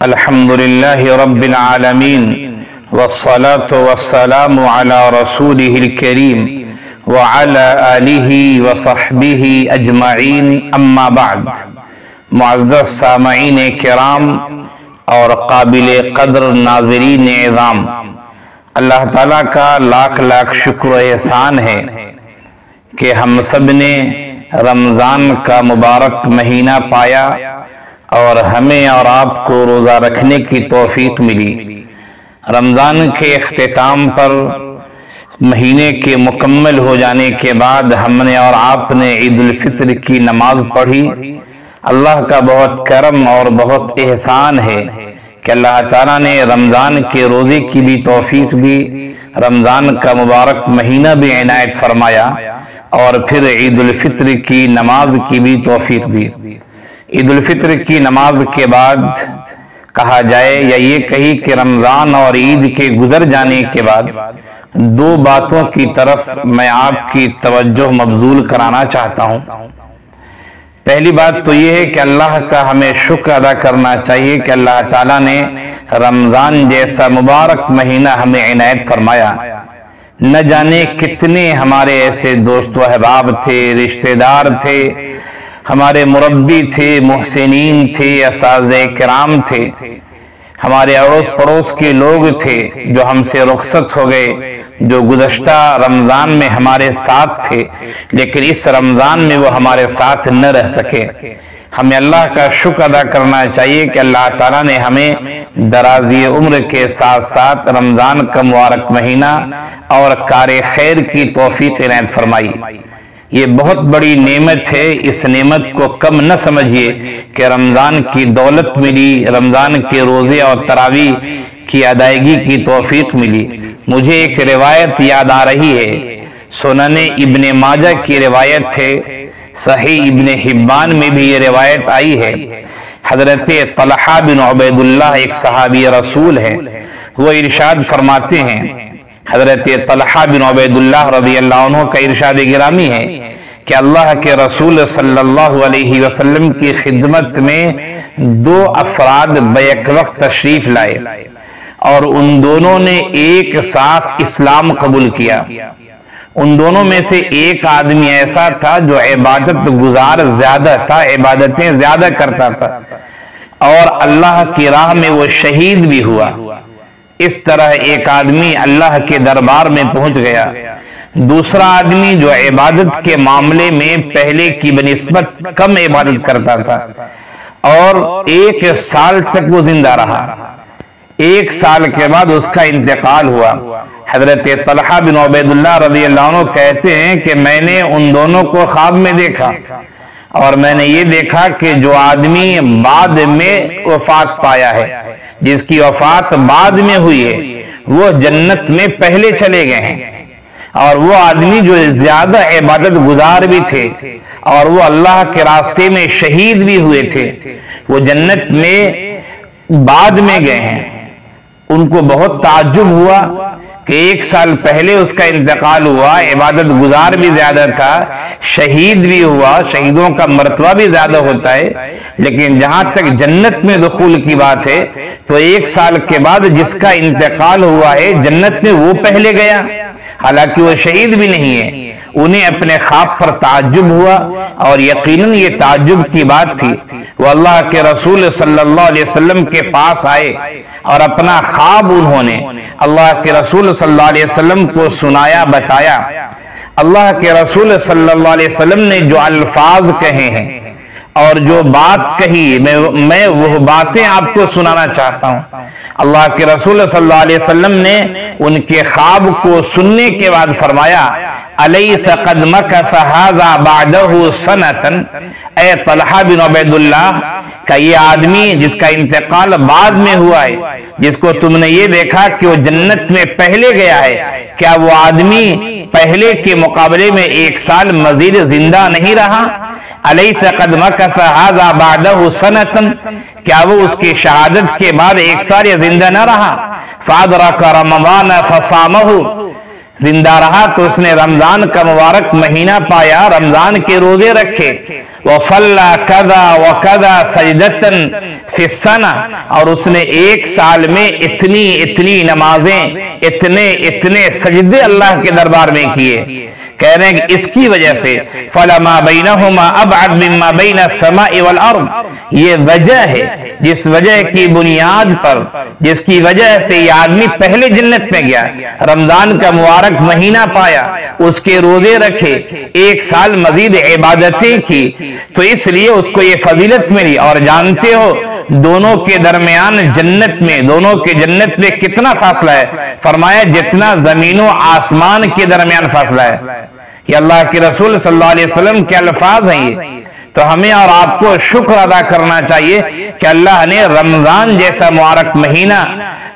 الحمدللہ رب العالمین والصلاة والسلام علی رسولہ الکریم وعلی آلہ وصحبہ اجمعین اما بعد۔ معزز سامعین کرام اور قابل قدر ناظرین اعظام، اللہ تعالیٰ کا لاکھ لاکھ شکر و احسان ہے کہ ہم سب نے رمضان کا مبارک مہینہ پایا اور ہمیں اور آپ کو روزہ رکھنے کی توفیق ملی۔ رمضان کے اختتام پر مہینے کے مکمل ہو جانے کے بعد ہم نے اور آپ نے عید الفطر کی نماز پڑھی۔ اللہ کا بہت کرم اور بہت احسان ہے کہ اللہ تعالیٰ نے رمضان کے روزے کی بھی توفیق دی، رمضان کا مبارک مہینہ بھی عنایت فرمایا اور پھر عید الفطر کی نماز کی بھی توفیق دی۔ عید الفطر کی نماز کے بعد کہا جائے یا یہ کہی کہ رمضان اور عید کے گزر جانے کے بعد دو باتوں کی طرف میں آپ کی توجہ مبذول کرانا چاہتا ہوں۔ پہلی بات تو یہ ہے کہ اللہ کا ہمیں شکر ادا کرنا چاہیے کہ اللہ تعالیٰ نے رمضان جیسا مبارک مہینہ ہمیں عنایت فرمایا۔ نہ جانے کتنے ہمارے ایسے دوست و احباب تھے، رشتہ دار تھے، ہمارے مربی تھے، محسنین تھے، اساتذہ کرام تھے، ہمارے اڑوس پڑوس کے لوگ تھے جو ہم سے رخصت ہو گئے، جو گزشتہ رمضان میں ہمارے ساتھ تھے لیکن اس رمضان میں وہ ہمارے ساتھ نہ رہ سکے۔ ہمیں اللہ کا شکر ادا کرنا چاہیے کہ اللہ تعالیٰ نے ہمیں درازی عمر کے ساتھ ساتھ رمضان کا مبارک مہینہ اور کار خیر کی توفیق عنایت فرمائی۔ یہ بہت بڑی نعمت ہے، اس نعمت کو کم نہ سمجھیے کہ رمضان کی دولت ملی، رمضان کے روزے اور تراویح کی ادائیگی کی توفیق ملی۔ مجھے ایک روایت یاد آ رہی ہے، سنن ابن ماجہ کی روایت ہے، صحیح ابن حبان میں بھی یہ روایت آئی ہے۔ حضرت طلحہ بن عبید اللہ ایک صحابی رسول ہے، وہ ارشاد فرماتے ہیں، حضرت طلحہ بن عبید اللہ رضی اللہ عنہ کا ارشاد گرامی ہے کہ اللہ کے رسول صلی اللہ علیہ وسلم کی خدمت میں دو افراد بیک وقت تشریف لائے اور ان دونوں نے ایک ساتھ اسلام قبول کیا۔ ان دونوں میں سے ایک آدمی ایسا تھا جو عبادت گزار زیادہ تھا، عبادتیں زیادہ کرتا تھا اور اللہ کی راہ میں وہ شہید بھی ہوا۔ اس طرح ایک آدمی اللہ کے دربار میں پہنچ گیا۔ دوسرا آدمی جو عبادت کے معاملے میں پہلے کی بنسبت کم عبادت کرتا تھا اور 1 سال تک وہ زندہ رہا۔ 1 سال کے بعد اس کا انتقال ہوا۔ حضرت طلحہ بن عبید اللہ رضی اللہ عنہ کہتے ہیں کہ میں نے ان دونوں کو خواب میں دیکھا اور میں نے یہ دیکھا کہ جو آدمی بعد میں وفات پایا ہے، جس کی وفات بعد میں ہوئی ہے، وہ جنت میں پہلے چلے گئے ہیں، اور وہ آدمی جو زیادہ عبادت گزار بھی تھے اور وہ اللہ کے راستے میں شہید بھی ہوئے تھے، وہ جنت میں بعد میں گئے ہیں۔ ان کو بہت تعجب ہوا کہ 1 سال پہلے اس کا انتقال ہوا، عبادت گزار بھی زیادہ تھا، شہید بھی ہوا، شہیدوں کا مرتبہ بھی زیادہ ہوتا ہے، لیکن جہاں تک جنت میں دخول کی بات ہے تو 1 سال کے بعد جس کا انتقال ہوا ہے جنت میں وہ پہلے گیا، حالانکہ وہ شہید بھی نہیں ہے۔ انہیں اپنے خواب پر تعجب ہوا اور یقیناً یہ تعجب کی بات تھی۔ وہ اللہ کے رسول صلی اللہ علیہ وسلم کے پاس آئے اور اپنا خواب انہوں نے اللہ کے رسول صلی اللہ علیہ وسلم کو سنایا، بتایا۔ اللہ کے رسول صلی اللہ علیہ وسلم نے جو الفاظ کہے ہیں اور جو بات کہی، میں وہ باتیں آپ کو سنانا چاہتا ہوں۔ اللہ کے رسول صلی اللہ علیہ وسلم نے ان کے خواب کو سننے کے بعد فرمایا، الیس قد مکث ھذا بعدہ سنۃ، اے طلحہ بن عبید اللہ کا یہ آدمی جس کا انتقال بعد میں ہوا ہے، جس کو تم نے یہ دیکھا کہ وہ جنت میں پہلے گیا ہے، کیا وہ آدمی پہلے کے مقابلے میں 1 سال مزید زندہ نہیں رہا؟ الیس قد مکث ھذا بعدہ سنۃ، کیا وہ اس کی شہادت کے بعد 1 سال زندہ نہ رہا؟ فادرک رمضان فصامہ، زندہ رہا تو اس نے رمضان کا مبارک مہینہ پایا، رمضان کے روزے رکھے، وَصَلَّى كَذَا وَكَذَا سَجْدَةً فِي السَّنَةِ، اور اس نے ایک سال میں اتنی نمازیں، اتنے سجدے اللہ کے دربار میں کیے۔ کہہ رہے ہیں کہ اس کی وجہ سے فَلَمَا بَيْنَهُمَا أَبْعَدْ مِمَّا بَيْنَ السَّمَاءِ وَالْأَرْضِ، یہ وجہ ہے جس وجہ کی بنیاد پر، جس کی وجہ سے یہ آدمی پہلے جنت میں گیا، رمضان کا مبارک مہینہ پایا، اس کے روزے رکھے، ایک سال مزید عبادتیں کی، تو اس لیے اس کو یہ فضیلت ملی۔ اور جانتے ہو دونوں کے درمیان جنت میں، دونوں کے جنت میں کتنا فاصلہ ہے؟ فرمایا جتنا زمین و آسمان کے درمیان فاصلہ ہے۔ یہ اللہ کے رسول صلی اللہ علیہ وسلم کے الفاظ ہیں۔ یہ تو ہمیں اور آپ کو شکر ادا کرنا چاہیے کہ اللہ نے رمضان جیسا مبارک مہینہ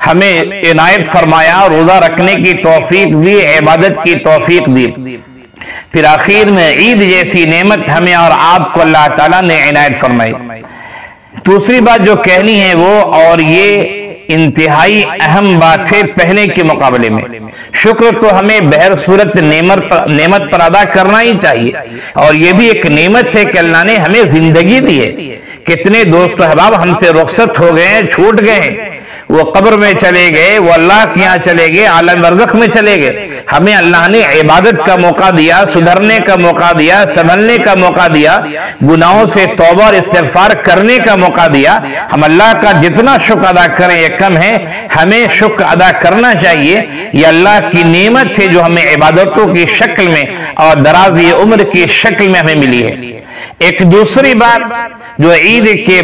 ہمیں عنایت فرمایا، روزہ رکھنے کی توفیق دی، عبادت کی توفیق دی۔ پھر آخر میں عید جیسی نعمت ہمیں اور آپ کو اللہ تعالیٰ نے عنایت فرمائی۔ دوسری بات جو کہنی ہے وہ، اور یہ انتہائی اہم بات ہے پہلے کے مقابلے میں، شکر تو ہمیں بہر صورت نعمت پر ادا کرنا ہی چاہیے، اور یہ بھی ایک نعمت ہے کہ اللہ نے ہمیں زندگی دی ہے۔ کتنے دوست و احباب ہم سے رخصت ہو گئے ہیں، چھوٹ گئے ہیں، وہ قبر میں چلے گئے، وہ اللہ کے یہاں چلے گئے، عالم برزخ میں چلے گئے۔ ہمیں اللہ نے عبادت کا موقع دیا، سدھرنے کا موقع دیا، سنبھلنے کا موقع دیا، گناہوں سے توبہ اور استغفار کرنے کا موقع دیا۔ ہم اللہ کا جتنا شکر ادا کریں یہ کم ہے، ہمیں شکر ادا کرنا چاہیے۔ یہ اللہ کی نعمت ہے جو ہمیں عبادتوں کی شکل میں اور درازی عمر کی شکل میں ہمیں ملی ہے۔ ایک دوسری بات جو عید کے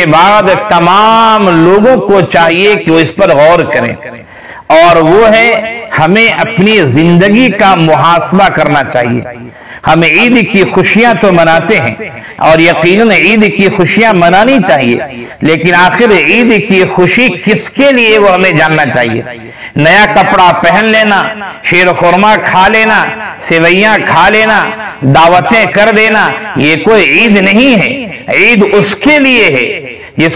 بعد تمام لوگوں کو چاہیے کہ وہ اس پر غور کریں، اور وہ ہے ہمیں اپنی زندگی کا محاسبہ کرنا چاہیے۔ ہم عید کی خوشیاں تو مناتے ہیں، اور یقیناً عید کی خوشیاں منانی چاہیے، لیکن آخر عید کی خوشی کس کے لیے وہ ہمیں جاننا چاہیے۔ نیا کپڑا پہن لینا، شیر خورما کھا لینا، سیویاں کھا لینا، دعوتیں کر دینا، یہ کوئی عید نہیں ہے۔ عید اس کے لیے ہے جس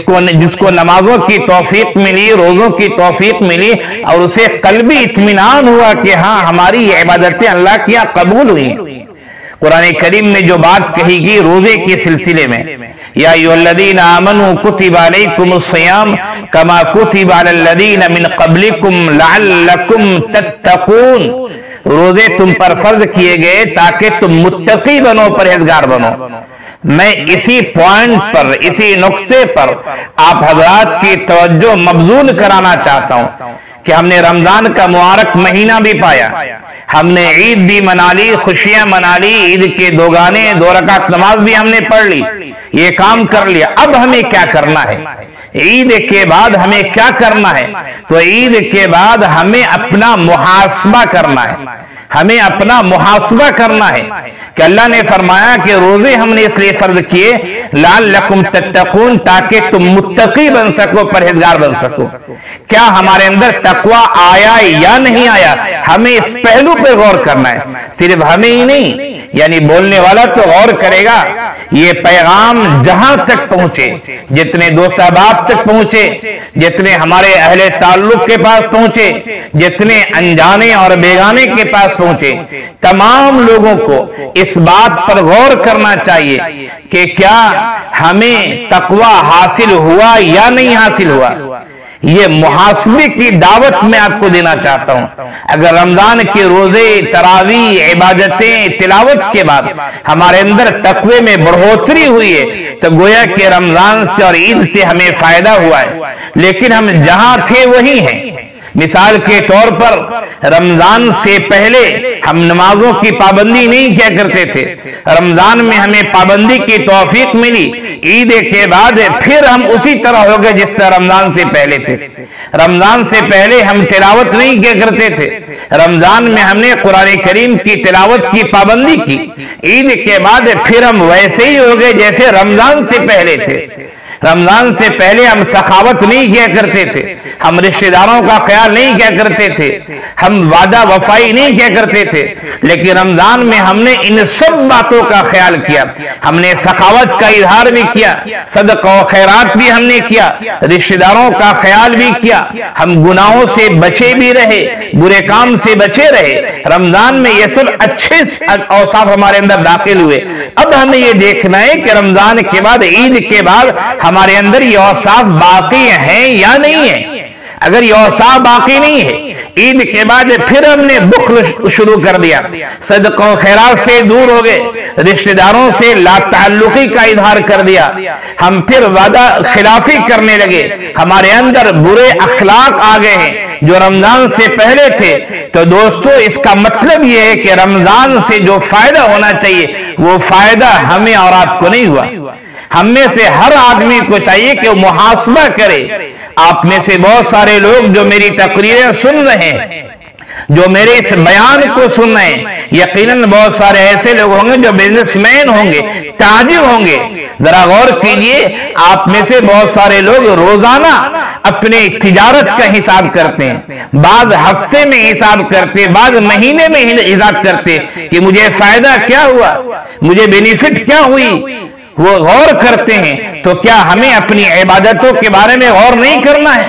کو نمازوں کی توفیق ملی، روزوں کی توفیق ملی، اور اسے قلبی اطمینان ہوا کہ ہاں ہماری یہ عبادتیں اللہ کی یہاں قبول ہوئی ہیں۔ قرآن کریم میں جو بات کہی گئی روزے کے سلسلے میں، یا ایھا الذین آمنوا کتب علیکم الصیام کما کتب علی الذین من قبلکم لعلکم تتقون، روزے تم پر فرض کیے گئے تاکہ تم متقی بنو، پرہیزگار بنو۔ میں اسی پوائنٹ پر، اسی نقطے پر آپ حضرات کی توجہ مبذول کرانا چاہتا ہوں کہ ہم نے رمضان کا مبارک مہینہ بھی پایا، ہم نے عید بھی منا لی، خوشیاں منا لی، عید کے دو رکعت نماز بھی ہم نے پڑھ لی، یہ کام کر لیا۔ اب ہمیں کیا کرنا ہے؟ عید کے بعد ہمیں کیا کرنا ہے؟ تو عید کے بعد ہمیں اپنا محاسبہ کرنا ہے، ہمیں اپنا محاسبہ کرنا ہے کہ اللہ نے فرمایا کہ روزے ہم نے اس لیے فرض کیے لعلکم تتقون، تاکہ تم متقی بن سکو، پرہیزگار بن سکو۔ کیا ہمارے اندر تقوی آیا یا نہیں آیا؟ ہمیں اس پہلو پہ غور کرنا ہے، صرف ہمیں ہی نہیں، یعنی بولنے والا تو غور کرے گا، یہ پیغام جہاں تک پہنچے، جتنے دوست احباب تک پہنچے، جتنے ہمارے اہل تعلق کے پاس پہنچے، جتنے انجانے اور بیگانے کے پاس پہنچے، تمام لوگوں کو اس بات پر غور کرنا چاہیے کہ کیا ہمیں تقوی حاصل ہوا یا نہیں حاصل ہوا۔ یہ محاسبے کی دعوت میں آپ کو دینا چاہتا ہوں۔ اگر رمضان کے روزے، تراویح، عبادتیں، تلاوت کے بعد ہمارے اندر تقوی میں بڑھوتری ہوئی ہے تو گویا کہ رمضان سے اور عید سے ہمیں فائدہ ہوا ہے، لیکن ہم جہاں تھے وہی ہیں۔ مثال کے طور پر رمضان سے پہلے ہم نمازوں کی پابندی نہیں کیا کرتے تھے، رمضان میں ہمیں پابندی کی توفیق ملی، عید کے بعد پھر ہم اسی طرح ہو گئے جس طرح رمضان سے پہلے تھے۔ رمضان سے پہلے ہم تلاوت نہیں کیا کرتے تھے، رمضان میں ہم نے قرآن کریم کی تلاوت کی پابندی کی، عید کے بعد پھر ہم ویسے ہی ہو گئے جیسے رمضان سے پہلے تھے۔ رمضان سے پہلے ہم سخاوت نہیں کیا کرتے تھے، ہم رشتہ داروں کا خیال نہیں کیا کرتے تھے، ہم وعدہ وفائی نہیں کیا کرتے تھے، لیکن رمضان میں ہم نے ان سب باتوں کا خیال کیا، ہم نے سخاوت کا اظہار بھی کیا، صدقہ و خیرات بھی ہم نے کیا، رشتہ داروں کا خیال بھی کیا، ہم گناہوں سے بچے بھی رہے، برے کام سے بچے رہے۔ رمضان میں یہ سب اچھے اوصاف ہمارے اندر داخل ہوئے۔ اب ہمیں یہ دیکھنا ہے کہ رمضان کے بعد، عید کے بعد ہمارے اندر یہ اوصاف باقی ہیں یا نہیں ہیں۔ اگر یہ اوصاف باقی نہیں ہے، عید کے بعد پھر ہم نے بخل شروع کر دیا، صدقہ و خیرات سے دور ہو گئے، رشتہ داروں سے لا تعلقی کا اظہار کر دیا، ہم پھر وعدہ خلافی کرنے لگے، ہمارے اندر برے اخلاق آ گئے ہیں جو رمضان سے پہلے تھے، تو دوستو اس کا مطلب یہ ہے کہ رمضان سے جو فائدہ ہونا چاہیے وہ فائدہ ہمیں اور آپ کو نہیں ہوا۔ ہم میں سے ہر آدمی کو چاہیے کہ وہ محاسبہ کرے۔ آپ میں سے بہت سارے لوگ جو میری تقریریں سن رہے ہیں، جو میرے اس بیان کو سن رہے ہیں، یقیناً بہت سارے ایسے لوگ ہوں گے جو بزنس مین ہوں گے، تاجر ہوں گے۔ ذرا غور کیجئے، آپ میں سے بہت سارے لوگ روزانہ اپنے تجارت کا حساب کرتے ہیں، بعض ہفتے میں حساب کرتے، بعض مہینے میں حساب کرتے کہ مجھے فائدہ کیا ہوا، مجھے بینیفٹ کیا ہوئی، وہ غور کرتے ہیں۔ تو کیا ہمیں اپنی عبادتوں کے بارے میں غور نہیں کرنا ہے؟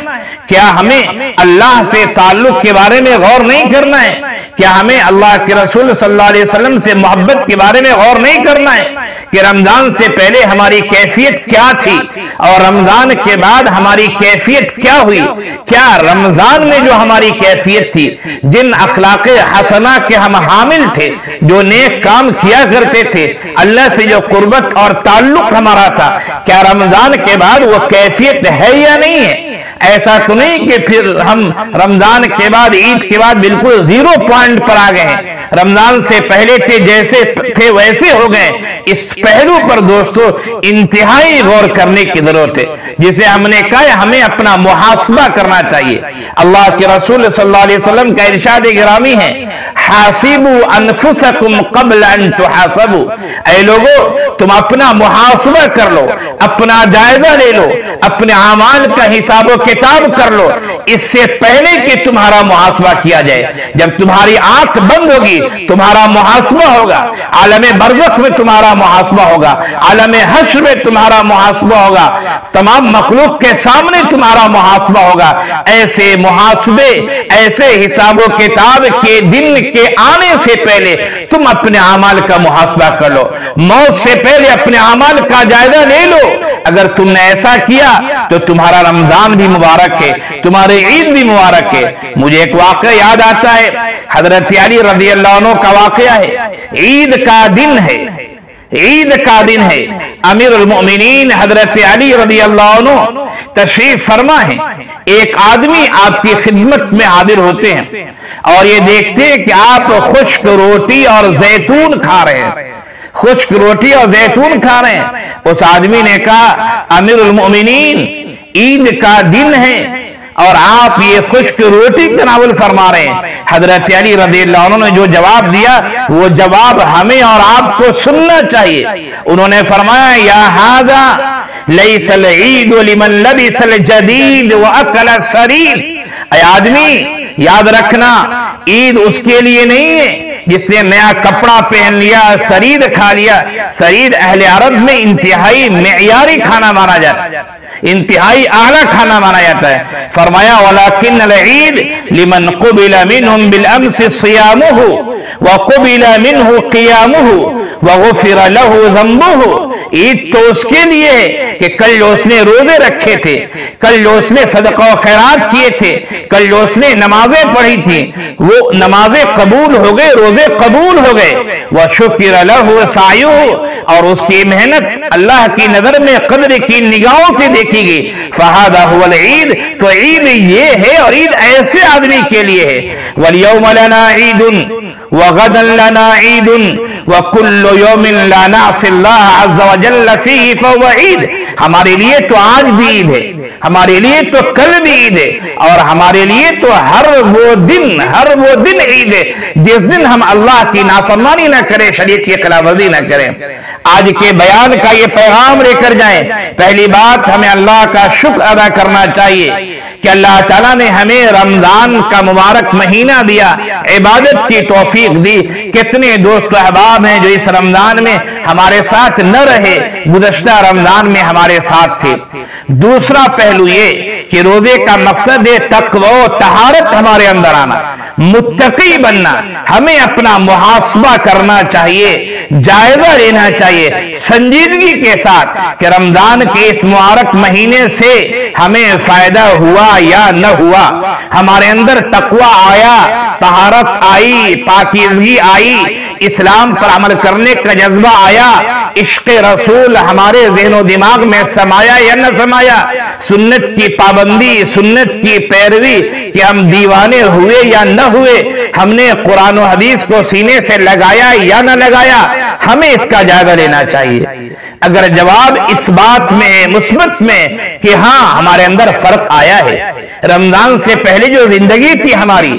کیا ہمیں اللہ سے تعلق کے بارے میں غور نہیں کرنا ہے؟ کیا ہمیں اللہ کے رسول صلی اللہ علیہ وسلم سے محبت کے بارے میں غور نہیں کرنا ہے کہ رمضان سے پہلے ہماری کیفیت کیا تھی اور رمضان کے بعد ہماری کیفیت کیا ہوئی؟ کیا رمضان میں جو ہماری کیفیت تھی، جن اخلاق حسنہ کے ہم حامل تھے، جو نیک کام کیا کرتے تھے، اللہ سے جو قربت اور تعلق ہمارا تھا، کیا رمضان کے بعد وہ کیفیت ہے یا نہیں ہے؟ ایسا تو نہیں کہ پھر ہم رمضان کے بعد، عید کے بعد بالکل زیرو پوائنٹ پر آ گئے ہیں، رمضان سے پہلے تھے جیسے تھے ویسے ہو گئے۔ اس پہلو پر دوستو انتہائی غور کرنے کی ضرورت ہے، جسے ہم نے کہا ہے ہمیں اپنا محاسبہ کرنا چاہیے۔ اللہ کے رسول صلی اللہ علیہ وسلم کا ارشاد گرامی ہے، حاسبوا انفسکم قبل ان تحاسبوا، اے لوگو تم اپنا محاسبہ کر لو، اپنا جائزہ لے لو، اپنے اعمال کا حساب و کتاب کر لو، اس سے پہلے کہ تمہارا محاسبہ کیا جائے۔ جب تمہاری آنکھ بند ہوگی تمہارا محاسبہ ہوگا، عالم برزخ میں تمہارا محاسبہ ہوگا، عالم حشر میں تمہارا محاسبہ ہوگا، تمام مخلوق کے سامنے تمہارا محاسبہ ہوگا۔ ایسے محاسبے، ایسے حساب و کتاب کے دن کے آنے سے پہلے تم اپنے اعمال کا محاسبہ کر لو، موت سے پہلے اپنے اعمال کا جائزہ لے لو۔ اگر تم نے ایسا کیا تو تمہارا رمضان بھی مبارک ہے، تمہاری عید بھی مبارک ہے۔ مجھے ایک واقعہ یاد آتا ہے، حضرت علی رضی اللہ عنہ کا واقعہ ہے۔ عید کا دن ہے، عید کا دن ہے، امیر المؤمنین حضرت علی رضی اللہ عنہ تشریف فرما ہے۔ ایک آدمی آپ کی خدمت میں حاضر ہوتے ہیں اور یہ دیکھتے ہیں کہ آپ خشک روٹی اور زیتون کھا رہے ہیں، خشک روٹی اور زیتون کھا رہے ہیں۔ اس آدمی نے کہا، امیر المؤمنین عید کا دن ہے اور آپ یہ خشک روٹی تناول فرما رہے ہیں۔ حضرت علی رضی اللہ عنہ نے جو جواب دیا وہ جواب ہمیں اور آپ کو سننا چاہیے۔ انہوں نے فرمایا، یا ھذا لیس العید لمن لبس الجدید واکل الثرید، اے آدمی یاد رکھنا عید اس کے لیے نہیں ہے جس نے نیا کپڑا پہن لیا، سرید کھا لیا۔ سرید اہل عرب میں انتہائی معیاری کھانا مانا جاتا ہے، انتہائی اعلیٰ کھانا مانا جاتا ہے۔ فرمایا، وَلَكِنَّ الْعِيدَ لِمَنْ قُبِلَ مِنْهُمْ بِالْأَمْسِ صِيَامُهُ وَقُبِلَ مِنْهُ قِيَامُهُ وَغُفِرَ لَهُ ذَنْبُهُ۔ عید تو اس کے لیے ہے کہ کل جو اس نے روزے رکھے تھے، کل جو اس نے صدقہ و خیرات کیے تھے، کل جو اس نے نمازیں پڑھی تھی، وہ نمازیں قبول ہو گئے، روزے قبول ہو گئے۔ وَشُكِرَ لَهُ سَعْيُهُ، اور اس کی محنت اللہ کی نظر میں قدر کی نگاہوں سے دیکھی گئی۔ فَهَذَا هُوَ الْعِيدُ، تو عید یہ ہے، اور عید ایسے آدمی کے لیے ہے۔ وَالْيَوْمَ لَنَا عِيدٌ وَغَدًا لَنَا عِيدٌ وَكُلُّ يَوْمٍ لَا نَعْصِي اللَّهَ عَزَّ وَجَلَّ فِيهِ فَهُوَ عِيدٌ۔ ہمارے لیے تو آج بھی عید ہے، ہمارے لیے تو کل بھی عید ہے، اور ہمارے لیے تو ہر وہ دن عید ہے جس دن ہم اللہ کی نافرمانی نہ کریں، شریعت کی خلاف ورزی نہ کریں۔ آج کے بیان کا یہ پیغام لے کر جائیں۔ پہلی بات، ہمیں اللہ کا شکر ادا کرنا چاہیے کہ اللہ تعالیٰ نے ہمیں رمضان کا مبارک مہینہ دیا، عبادت کی توفیق دی۔ کتنے دوست و احباب ہیں جو اس رمضان میں ہمارے ساتھ نہ رہے، گزشتہ رمضان میں ہمارے ساتھ تھے۔ دوسرا پہلو یہ کہ روزے کا مقصد ہے تقوی و طہارت ہمارے اندر آنا، متقی بننا۔ ہمیں اپنا محاسبہ کرنا چاہیے، جائزہ لینا چاہیے سنجیدگی کے ساتھ کہ رمضان کے اس مبارک مہینے سے ہمیں فائدہ ہوا یا نہ ہوا، ہمارے اندر تقوی آیا، طہارت آئی، پاکیزگی آئی، اسلام پر عمل کرنے کا جذبہ آیا، عشق رسول ہمارے ذہن و دماغ میں سمایا یا نہ سمایا، سنت کی پابندی، سنت کی پیروی، کہ ہم دیوانے ہوئے یا نہ ہوئے، ہم نے قرآن و حدیث کو سینے سے لگایا یا نہ لگایا، ہمیں اس کا جائزہ لینا چاہیے۔ اگر جواب اس بات میں مثبت میں کہ ہاں ہمارے اندر فرق آیا ہے، رمضان سے پہلے جو زندگی تھی ہماری،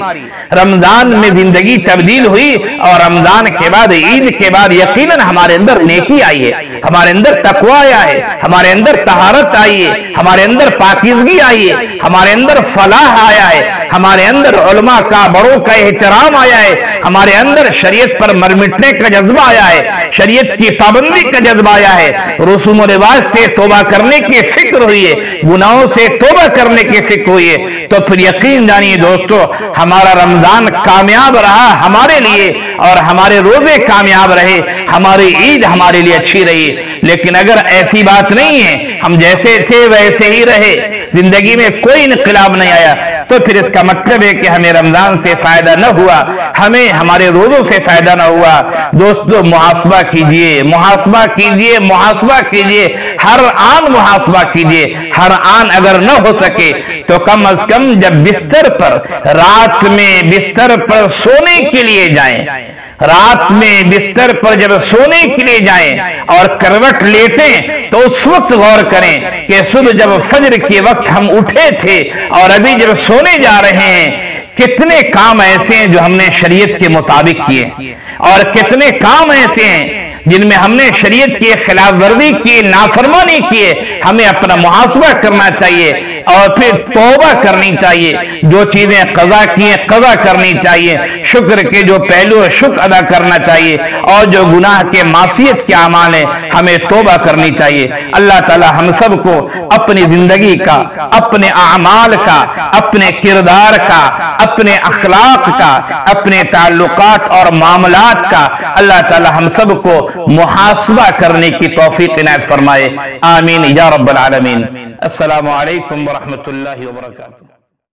رمضان میں زندگی تبدیل ہوئی، اور رمضان کے بعد، عید کے بعد یقیناً ہمارے اندر نیکی آئی ہے، ہمارے اندر تقوی آیا ہے، ہمارے اندر طہارت آئی ہے، ہمارے اندر پاکیزگی آئی ہے، ہمارے اندر صلاح آیا ہے، ہمارے اندر علماء کا بڑوں کا احترام آیا ہے، ہمارے اندر شریعت پر مر مٹنے کا جذبہ آیا ہے، شریعت کی پابندی کا جذبہ آیا ہے، رسوم و رواج سے توبہ کرنے کی فکر ہوئی ہے، گناہوں سے توبہ کرنے کی فکر ہوئی ہے۔ تو پھر یقین جانیے دوستو، ہمارا رمضان کامیاب رہا ہمارے لیے، اور ہمارے روزے کامیاب رہے، ہماری عید ہمارے لیے اچھی رہی۔ لیکن اگر ایسی بات نہیں ہے، ہم جیسے تھے ویسے ہی رہے، زندگی میں کوئی انقلاب نہیں آیا، تو پھر اس کا مطلب ہے کہ ہمیں رمضان سے فائدہ نہ ہوا، ہمیں ہمارے روزوں سے فائدہ نہ ہوا۔ دوستو محاسبہ کیجئے، محاسبہ کیجئے، محاسبہ کیجئے، ہر آن محاسبہ کیجئے۔ ہر آن اگر نہ ہو سکے تو کم از کم جب بستر پر، رات میں بستر پر سونے کے لیے جائیں، رات میں بستر پر جب سونے کے لیے جائیں اور کروٹ لیٹیں تو اس وقت غور کریں کہ صبح جب فجر کے وقت ہم اٹھے تھے اور ابھی جب سونے جا رہے ہیں، کتنے کام ایسے ہیں جو ہم نے شریعت کے مطابق کیے، اور کتنے کام ایسے ہیں جن میں ہم نے شریعت کی خلاف ورزی کی، نافرمانی کی۔ ہمیں اپنا محاسبہ کرنا چاہیے اور پھر توبہ کرنی چاہیے، جو چیزیں قضا کی ہیں قضا کرنی چاہیے، شکر کے جو پہلو شکر ادا کرنا چاہیے، اور جو گناہ کے معصیت کے اعمال ہیں ہمیں توبہ کرنی چاہیے۔ اللہ تعالی ہم سب کو اپنی زندگی کا، اپنے اعمال کا، اپنے کردار کا، اپنے اخلاق کا، اپنے تعلقات اور معاملات کا، اللہ تعالی ہم سب کو محاسبہ کرنے کی توفیق عنایت فرمائے۔ آمین یا رب العالمین۔ السلام علیکم ورحمۃ اللہ وبرکاتہ۔